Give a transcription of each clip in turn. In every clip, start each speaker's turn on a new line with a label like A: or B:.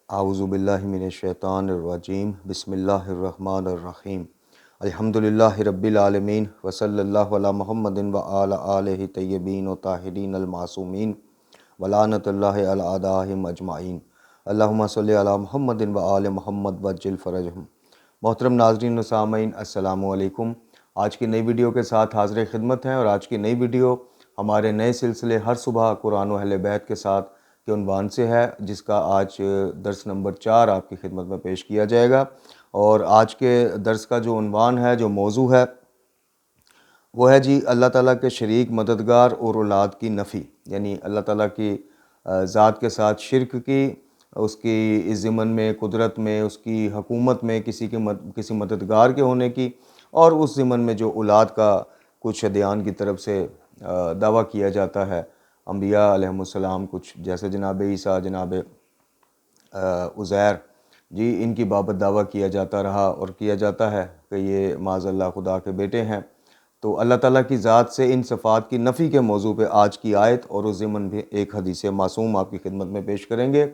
A: اعوذ باللہ من الشیطان الرجیم بسم اللہ الرحمن الرحیم الحمدللہ رب العالمین وصلی اللہ علی محمد وعلی آلہ طیبین و طاہرین المعصومین ولعنت اللہ علی اعدائہم اجمعین اللہم صلی علی محمد وآل محمد وعجل فرجہم۔ محترم ناظرین و سامعین، السلام علیکم۔ آج کی نئی ویڈیو کے ساتھ حاضر خدمت ہیں، اور آج کی نئی ویڈیو ہمارے نئے سلسلے ہر صبح قرآن و اہل بیت کے ساتھ کے عنوان سے ہے، جس کا آج درس نمبر 4 آپ کی خدمت میں پیش کیا جائے گا۔ اور آج کے درس کا جو عنوان ہے، جو موضوع ہے، وہ ہے اللہ تعالیٰ کے شریک، مددگار اور اولاد کی نفی، یعنی اللہ تعالیٰ کی ذات کے ساتھ شرک کی، اس کی اس ضمن میں، قدرت میں، اس کی حکومت میں کسی مددگار کے ہونے کی، اور اس ضمن میں جو اولاد کا کچھ ادیان کی طرف سے دعویٰ کیا جاتا ہے، انبیاء علیہم السلام کچھ جیسے جناب عیسیٰ، جناب عزیر، ان کی بابت دعویٰ کیا جاتا رہا اور کیا جاتا ہے کہ یہ معاذ اللہ خدا کے بیٹے ہیں۔ تو اللہ تعالیٰ کی ذات سے ان صفات کی نفی کے موضوع پہ آج کی آیت اور اس ضمن بھی ایک حدیث معصوم آپ کی خدمت میں پیش کریں گے۔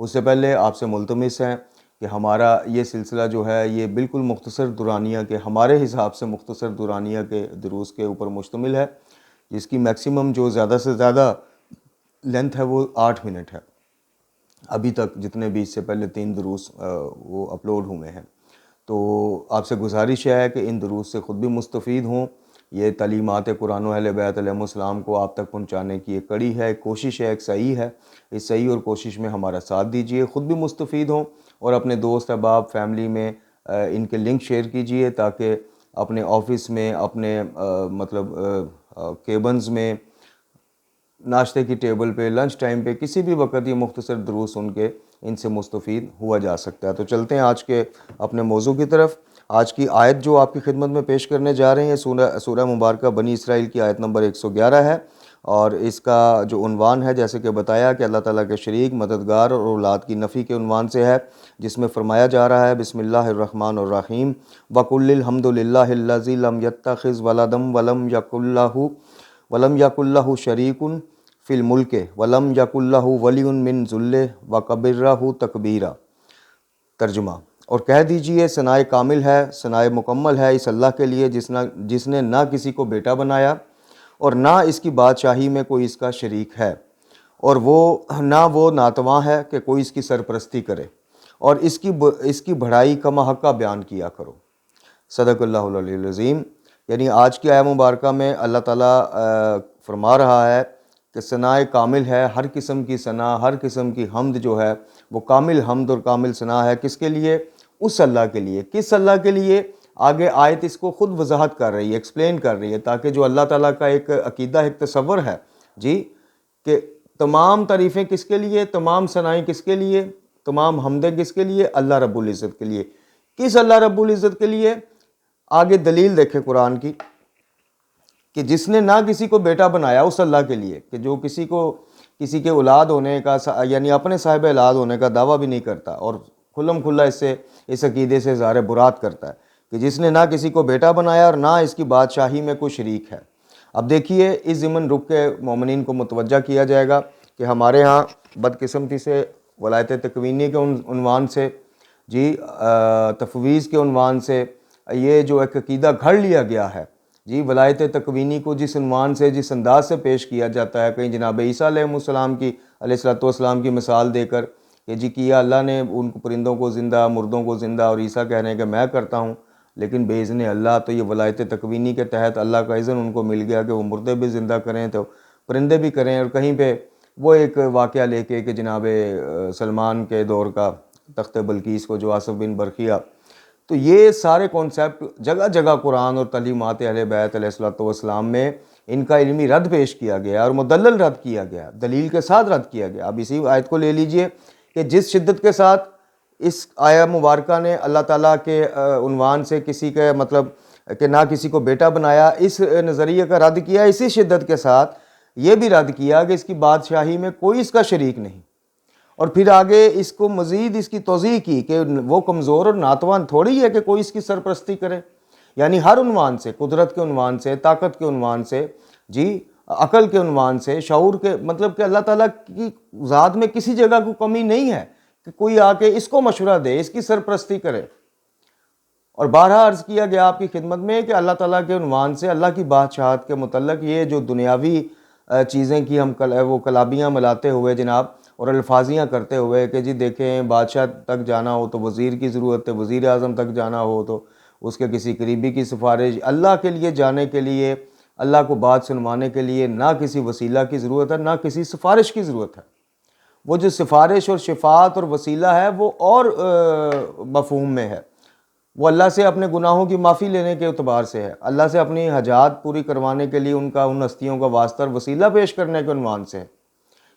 A: اس سے پہلے آپ سے ملتمس ہیں کہ ہمارا یہ سلسلہ جو ہے، یہ بالکل مختصر دورانیہ کے، ہمارے حساب سے مختصر دورانیہ کے دروس کے اوپر مشتمل ہے، جس کی میکسیمم جو زیادہ سے زیادہ لینتھ ہے وہ 8 منٹ ہے۔ ابھی تک جتنے بھی اس سے پہلے 3 دروس وہ اپلوڈ ہوئے ہیں، تو آپ سے گزارش ہے کہ ان دروس سے خود بھی مستفید ہوں۔ یہ تعلیمات قرآن و اہل بیت علیہ السلام کو آپ تک پہنچانے کی ایک کڑی ہے، ایک کوشش ہے، ایک سعی ہے۔ اس سعی اور کوشش میں ہمارا ساتھ دیجیے، خود بھی مستفید ہوں، اور اپنے دوست احباب، فیملی میں ان کے لنک شیئر کیجیے، تاکہ اپنے آفس میں، اپنے کیبنز میں، ناشتے کی ٹیبل پہ، لنچ ٹائم پہ، کسی بھی وقت یہ مختصر دروس ان سے مستفید ہوا جا سکتا ہے۔ تو چلتے ہیں آج کے اپنے موضوع کی طرف۔ آج کی آیت جو آپ کی خدمت میں پیش کرنے جا رہے ہیں، سورہ مبارکہ بنی اسرائیل کی آیت نمبر 111 ہے، اور اس کا جو عنوان ہے، جیسے کہ بتایا، کہ اللہ تعالیٰ کے شریک، مددگار اور اولاد کی نفی کے عنوان سے ہے، جس میں فرمایا جا رہا ہے، بسم اللہ الرحمن الرحیم وَقُلِ الْحَمْدُ لِلَّهِ الَّذِي لَمْ يَتَّخِذْ وَلَدًا وَلَمْ يَكُنْ لَهُ شَرِيكٌ فِي الْمُلْكِ وَلَمْ يَكُنْ لَهُ وَلِيٌّ مِّن ذُلٍّ وَكَبِّرْهُ تَكْبِيرًا۔ ترجمہ: اور کہہ دیجئے، ثنائے کامل ہے، ثنائے مکمل ہے اس اللہ کے لیے جس نے نہ کسی کو بیٹا بنایا، اور نہ اس کی بادشاہی میں کوئی اس کا شریک ہے، اور نہ وہ ناتواں ہے کہ کوئی اس کی سرپرستی کرے، اور اس کی بڑائی کما حقہ بیان کیا کرو۔ صدق اللہ العلی العظیم۔ یعنی آج کی آیہ مبارکہ میں اللہ تعالیٰ فرما رہا ہے کہ ثناء کامل ہے، ہر قسم کی ثنا، ہر قسم کی حمد جو ہے، وہ کامل حمد اور کامل ثنا ہے۔ کس کے لیے؟ اس اللہ کے لیے۔ کس اللہ کے لیے؟ آگے آیت اس کو خود وضاحت کر رہی ہے، ایکسپلین کر رہی ہے، تاکہ جو اللہ تعالیٰ کا ایک عقیدہ، ایک تصور ہے کہ تمام تعریفیں کس کے لیے، تمام ثنائیں کس کے لیے، تمام حمدیں کس کے لیے؟ اللہ رب العزت کے لیے۔ کس اللہ رب العزت کے لیے؟ آگے دلیل دیکھیں قرآن کی، کہ جس نے نہ کسی کو بیٹا بنایا، اس اللہ کے لیے، کہ جو کسی کے اولاد ہونے کا، یعنی اپنے صاحب اولاد ہونے کا دعویٰ بھی نہیں کرتا، اور کھلم کھلا اس عقیدے سے اظہار برات کرتا ہے کہ جس نے نہ کسی کو بیٹا بنایا اور نہ اس کی بادشاہی میں کوئی شریک ہے۔ اب دیکھیے، اس ضمن رک کے مومنین کو متوجہ کیا جائے گا کہ ہمارے ہاں بدقسمتی سے ولایت تکوینی کے عنوان سے، تفویض کے عنوان سے، یہ جو ایک عقیدہ گھڑ لیا گیا ہے، ولایت تکوینی کو جس عنوان سے، جس انداز سے پیش کیا جاتا ہے، کہیں جناب عیسیٰ علیہ السلام کی مثال دے کر کہ کیا اللہ نے ان کو، پرندوں کو زندہ، مردوں کو زندہ، اور عیسیٰ کہہ رہے ہیں کہ میں کرتا ہوں، لیکن بے اذن اللہ۔ تو یہ ولایت تکوینی کے تحت اللہ کا اذن ان کو مل گیا کہ وہ مردے بھی زندہ کریں تو پرندے بھی کریں، اور کہیں پہ وہ ایک واقعہ لے کے کہ جناب سلمان کے دور کا، تخت بلقیس کو جو آصف بن برقیہ، تو یہ سارے کانسیپٹ جگہ جگہ قرآن اور تعلیمات اہل بیت علیہ السلام میں ان کا علمی رد پیش کیا گیا، اور مدلل رد کیا گیا، دلیل کے ساتھ رد کیا گیا۔ اب اسی آیت کو لے لیجئے کہ جس شدت کے ساتھ اس آیہ مبارکہ نے اللہ تعالیٰ کے عنوان سے کسی کے کہ نہ کسی کو بیٹا بنایا، اس نظریے کا رد کیا، اسی شدت کے ساتھ یہ بھی رد کیا کہ اس کی بادشاہی میں کوئی اس کا شریک نہیں، اور پھر آگے اس کو مزید اس کی توضیح کی کہ وہ کمزور اور ناتواں تھوڑی ہے کہ کوئی اس کی سرپرستی کرے۔ یعنی ہر عنوان سے، قدرت کے عنوان سے، طاقت کے عنوان سے، عقل کے عنوان سے، شعور کے، کہ اللہ تعالیٰ کی ذات میں کسی جگہ کو کمی نہیں ہے کہ کوئی آ کے اس کو مشورہ دے، اس کی سرپرستی کرے۔ اور بارہا عرض کیا گیا آپ کی خدمت میں کہ اللہ تعالیٰ کے عنوان سے اللہ کی بادشاہت کے متعلق یہ جو دنیاوی چیزیں کی ہم وہ کلابیاں ملاتے ہوئے جناب اور الفاظیاں کرتے ہوئے کہ جی دیکھیں بادشاہ تک جانا ہو تو وزیر کی ضرورت ہے، وزیر اعظم تک جانا ہو تو اس کے کسی قریبی کی سفارش، اللہ کے لیے جانے کے لیے، اللہ کو بات سنوانے کے لیے نہ کسی وسیلہ کی ضرورت ہے نہ کسی سفارش کی ضرورت ہے۔ وہ جو سفارش اور شفاعت اور وسیلہ ہے وہ اور مفہوم میں ہے، وہ اللہ سے اپنے گناہوں کی معافی لینے کے اعتبار سے ہے، اللہ سے اپنی حاجات پوری کروانے کے لیے ان ہستیوں کا واسطہ اور وسیلہ پیش کرنے کے عنوان سے ہے،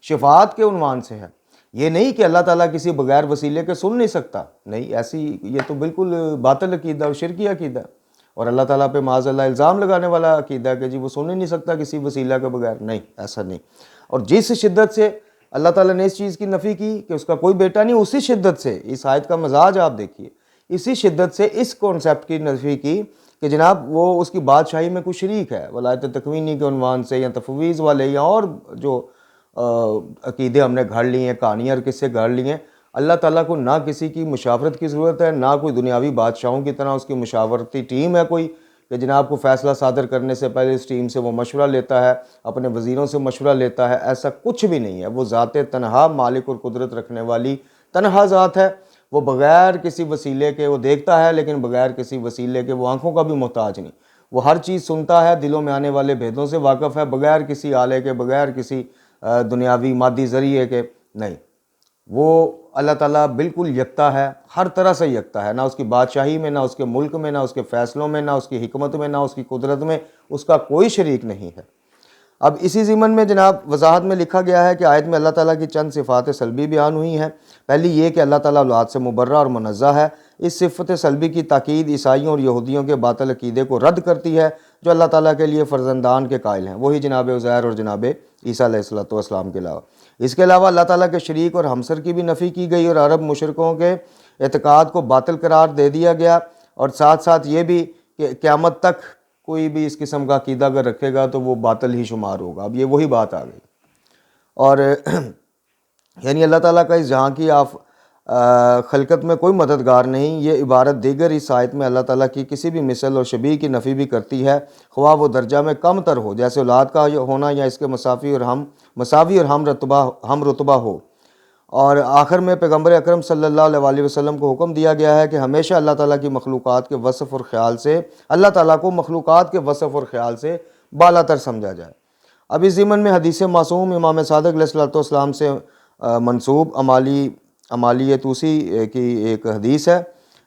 A: شفاعت کے عنوان سے ہے۔ یہ نہیں کہ اللہ تعالیٰ کسی بغیر وسیلے کے سن نہیں سکتا، نہیں، ایسی یہ تو بالکل باطل عقیدہ اور شرکی عقیدہ ہے، اور اللہ تعالیٰ پہ معاذ اللہ الزام لگانے والا عقیدہ ہے کہ جی وہ سن ہی نہیں سکتا کسی وسیلہ کے بغیر، نہیں، ایسا نہیں۔ اور جس شدت سے اللہ تعالیٰ نے اس چیز کی نفی کی کہ اس کا کوئی بیٹا نہیں، اسی شدت سے اس آیت کا مزاج آپ دیکھیے، اسی شدت سے اس کانسیپٹ کی نفی کی کہ جناب وہ اس کی بادشاہی میں کوئی شریک ہے، ولایت تکوینی کے عنوان سے یا تفویض والے یا اور جو عقیدے ہم نے گھڑ لی ہیں، کہانیاں اور قصے گھڑ لی ہیں۔ اللہ تعالیٰ کو نہ کسی کی مشاورت کی ضرورت ہے، نہ کوئی دنیاوی بادشاہوں کی طرح اس کی مشاورتی ٹیم ہے کوئی کہ جناب کو فیصلہ صادر کرنے سے پہلے اس ٹیم سے وہ مشورہ لیتا ہے، اپنے وزیروں سے مشورہ لیتا ہے، ایسا کچھ بھی نہیں ہے۔ وہ ذات تنہا مالک اور قدرت رکھنے والی تنہا ذات ہے، وہ بغیر کسی وسیلے کے وہ دیکھتا ہے لیکن بغیر کسی وسیلے کے وہ آنکھوں کا بھی محتاج نہیں، وہ ہر چیز سنتا ہے، دلوں میں آنے والے بھیدوں سے واقف ہے، بغیر کسی آلے کے، بغیر کسی دنیاوی مادی ذریعے کے، نہیں۔ وہ اللہ تعالیٰ بالکل یکتا ہے، ہر طرح سے یکتا ہے، نہ اس کی بادشاہی میں، نہ اس کے ملک میں، نہ اس کے فیصلوں میں، نہ اس کی حکمت میں، نہ اس کی قدرت میں، اس کا کوئی شریک نہیں ہے۔ اب اسی ضمن میں جناب وضاحت میں لکھا گیا ہے کہ آیت میں اللہ تعالیٰ کی چند صفات سلبی بیان ہوئی ہیں۔ پہلی یہ کہ اللہ تعالیٰ اولاد سے مبرہ اور منزہ ہے۔ اس صفت سلبی کی تاکید عیسائیوں اور یہودیوں کے باطل عقیدے کو رد کرتی ہے جو اللہ تعالیٰ کے لیے فرزندان کے قائل ہیں، وہی جناب عزیر اور جناب عیسیٰ علیہ السلام کے علاوہ۔ اس کے علاوہ اللہ تعالیٰ کے شریک اور ہمسر کی بھی نفی کی گئی اور عرب مشرکوں کے اعتقاد کو باطل قرار دے دیا گیا، اور ساتھ ساتھ یہ بھی کہ قیامت تک کوئی بھی اس قسم کا عقیدہ اگر رکھے گا تو وہ باطل ہی شمار ہوگا۔ اب یہ وہی بات آ گئی، اور یعنی اللہ تعالیٰ کا اس جہاں کی خلقت میں کوئی مددگار نہیں۔ یہ عبارت دیگر اس آیت میں اللہ تعالیٰ کی کسی بھی مثل اور شبیہ کی نفی بھی کرتی ہے، خواہ وہ درجہ میں کم تر ہو، جیسے اولاد کا ہونا یا اس کے مساوی اور ہم رتبہ ہو۔ اور آخر میں پیغمبر اکرم صلی اللہ علیہ وسلم کو حکم دیا گیا ہے کہ ہمیشہ اللہ تعالیٰ کی مخلوقات کے وصف اور خیال سے، اللہ تعالیٰ کو مخلوقات کے وصف اور خیال سے بالا تر سمجھا جائے۔ اب اس ضمن میں حدیث معصوم امام صادق علیہ السلام سے منسوب عمالی توسی کی ایک حدیث ہے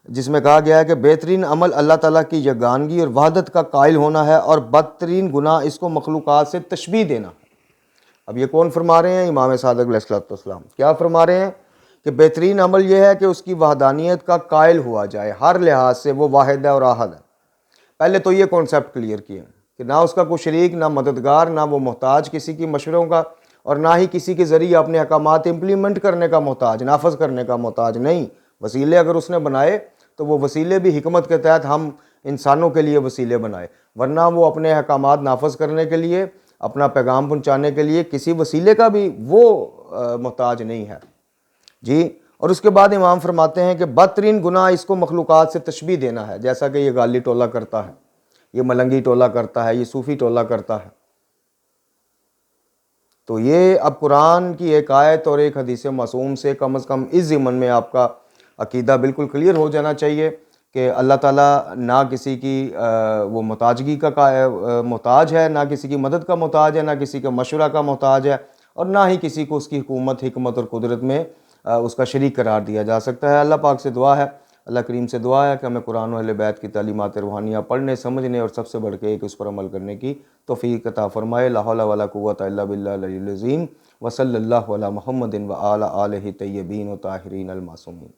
A: جس میں کہا گیا ہے کہ بہترین عمل اللہ تعالیٰ کی یگانگی اور وحدت کا قائل ہونا ہے، اور بدترین گناہ اس کو مخلوقات سے تشبیہ دینا۔ اب یہ کون فرما رہے ہیں؟ امام صادق علیہ السلام کیا فرما رہے ہیں کہ بہترین عمل یہ ہے کہ اس کی وحدانیت کا قائل ہوا جائے، ہر لحاظ سے وہ واحد ہے اور احد ہے۔ پہلے تو یہ کانسیپٹ کلیئر کیے کہ نہ اس کا کوئی شریک، نہ مددگار، نہ وہ محتاج کسی کی مشوروں کا، اور نہ ہی کسی کے ذریعے اپنے احکامات امپلیمنٹ کرنے کا محتاج، نافذ کرنے کا محتاج نہیں۔ وسیلے اگر اس نے بنائے تو وہ وسیلے بھی حکمت کے تحت ہم انسانوں کے لیے وسیلے بنائے، ورنہ وہ اپنے احکامات نافذ کرنے کے لیے، اپنا پیغام پہنچانے کے لیے کسی وسیلے کا بھی وہ محتاج نہیں ہے جی۔ اور اس کے بعد امام فرماتے ہیں کہ بدترین گناہ اس کو مخلوقات سے تشبیہ دینا ہے، جیسا کہ یہ غالی ٹولہ کرتا ہے، یہ ملنگی ٹولہ کرتا ہے، یہ صوفی ٹولہ کرتا ہے۔ تو یہ اب قرآن کی ایک آیت اور ایک حدیث معصوم سے کم از کم اس ضمن میں آپ کا عقیدہ بالکل کلیئر ہو جانا چاہیے کہ اللہ تعالیٰ نہ کسی کی وہ محتاجگی کا محتاج ہے، نہ کسی کی مدد کا محتاج ہے، نہ کسی کے مشورہ کا محتاج ہے، اور نہ ہی کسی کو اس کی حکومت، حکمت اور قدرت میں اس کا شریک قرار دیا جا سکتا ہے۔ اللہ پاک سے دعا ہے، اللہ کریم سے دعا ہے کہ ہمیں قرآن و اہل بیت کی تعلیمات روحانیہ پڑھنے، سمجھنے اور سب سے بڑھ کے ایک اس پر عمل کرنے کی توفیق عطا فرمائے۔ لا حول ولا قوۃ الا باللہ العلی العظیم، وصلی اللہ علی محمد وعلی آلہ طیبین و طاہرین المعصومین۔